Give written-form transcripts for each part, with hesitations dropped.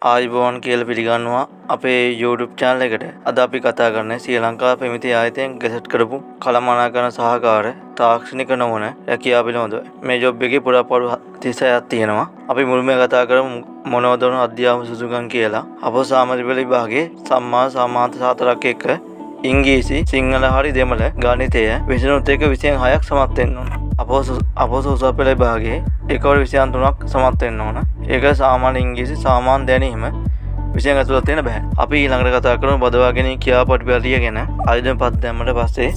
ආයුබෝවන් කියලා පිළිගන්නවා අපේ YouTube channel එකට. අද අපි කතා කරන්නේ ශ්‍රී ලංකා පැමිණිලි ආයතනයෙන් ගැසට් කරපු කළමනාකරන සහකාර තාක්ෂණික නොවන රැකියාව පිළිබඳව. මේ ජොබ් එකේ පුරාපරු 36ක් තියෙනවා. අපි මුලින්ම කතා කරමු මොනවද වන අධ්‍යාපන සුසුකම් කියලා. අපෝ සාමාන්‍ය පෙළ විභාගයේ සම්මා සමාන්ත සාතරක් එක්ක ඉංග්‍රීසි සිංහල හරි දෙමළ ගණිතය 23ක 26ක් සමත් වෙන්න ඕන. අපෝ උසස් පෙළ විභාගයේ ඒකවල 23ක් සමත් වෙන්න ඕන. ඒක සාමාන්‍ය ඉංග්‍රීසි සාමාන්‍ය දැනීම විෂයන් ඇතුළත් වෙන්න බෑ. අපි ඊළඟට කතා කරමු බදවාගෙන කියාපටිපටිය ගැන. ආයුධම් පත් දැම්මට පස්සේ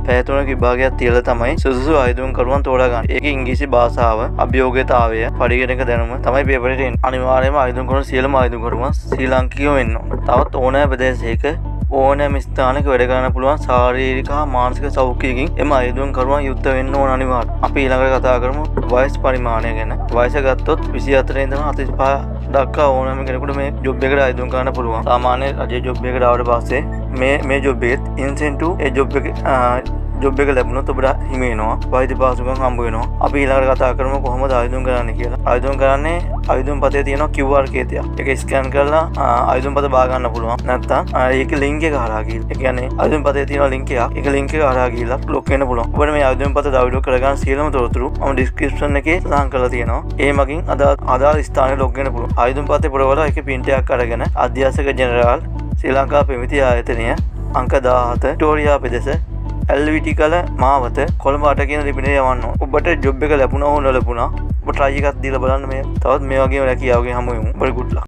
පැය 3ක විභාගයක් තියලා තමයි සුදුසු ආයුධම් කරුවන් තෝරා ගන්න. ඒකේ ඉංග්‍රීසි භාෂාව, අභියෝග්‍යතාවය, පරිගණක දැනුම තමයි පේපරේට එන්නේ. අනිවාර්යයෙන්ම ආයුධම් කරන සියලුම ආයුධම් කරුවන් ශ්‍රී ලාංකිකයෝ වෙන්න ඕන. තවත් ඕනෑ ප්‍රදේශයක ඕනෑම ස්ථානයක වැඩ කරන්න පුළුවන් ශාරීරික හා මානසික සෞඛ්‍යයකින් එම ආයුධම් කරුවන් යුක්ත වෙන්න ඕන අනිවාර්යයෙන්. අපි ඊළඟට කතා කරමු වයස් පරිමාණය ගැන. වයස ගත්තොත් 24 ඉඳන් 45 දක්වා ඕනෑම කෙනෙකුට මේ ජොබ් එකට ආයුධම් කරන්න පුළුවන්. සාමාන්‍ය රජයේ ජොබ් එකකට ආවට පස්සේ මේ ජොබ් එකෙත් ඉන්සෙන්ටිව් ඒ ජොබ් එක ලැබුණොත් ඔබට හිමි වෙනවා. වෛද්‍ය පාසුකම් හම්බ වෙනවා. අපි ඊළඟට කතා කරමු කොහොමද ආයුධම් කරන්නේ කියලා. ආයුධම් කරන්නේ ආයුධම් පතේ තියෙන QR කේතයක්. ඒක ස්කෑන් කරලා ආයුධම් පත බා ගන්න පුළුවන්. නැත්නම් ඒක ලින්ක් එක හරහා ගිහින්. ඒ කියන්නේ ආයුධම් පතේ තියෙන ලින්ක් එකක්. ඒක ලින්ක් එක හරහා ගිහිල්ලා ලොග් වෙන්න පුළුවන්. ඔබට මේ ආයුධම් පත ඩවුන්ලෝඩ් කරගන්න සියලුම තොරතුරු මම ඩිස්ක්‍රිප්ෂන් එකේ සඳහන් කරලා තියෙනවා. ඒ මගින් අදාළ ස්ථානයේ ලොග් වෙන්න පුළුවන්. ආයුධම් පතේ පුරවලා ඒකේ print එකක් අරගෙන අධ්‍යාපක ජෙනරාල් ශ්‍රී ලංකා පැමිණිලි ආයතනය අංක 17 වික්ටෝරියා ප්‍රදේශ LVT කල මාවත කොළඹ 8 කියන ලිපිනේ යවන්න ඕන. ඔබට ජොබ් එක ලැබුණා හෝ නොලැබුණා ඔබ try එකක් දීලා බලන්න. මේ තවත් මේ වගේම රැකියාවකින් හමු වෙමු. ඔබට good luck.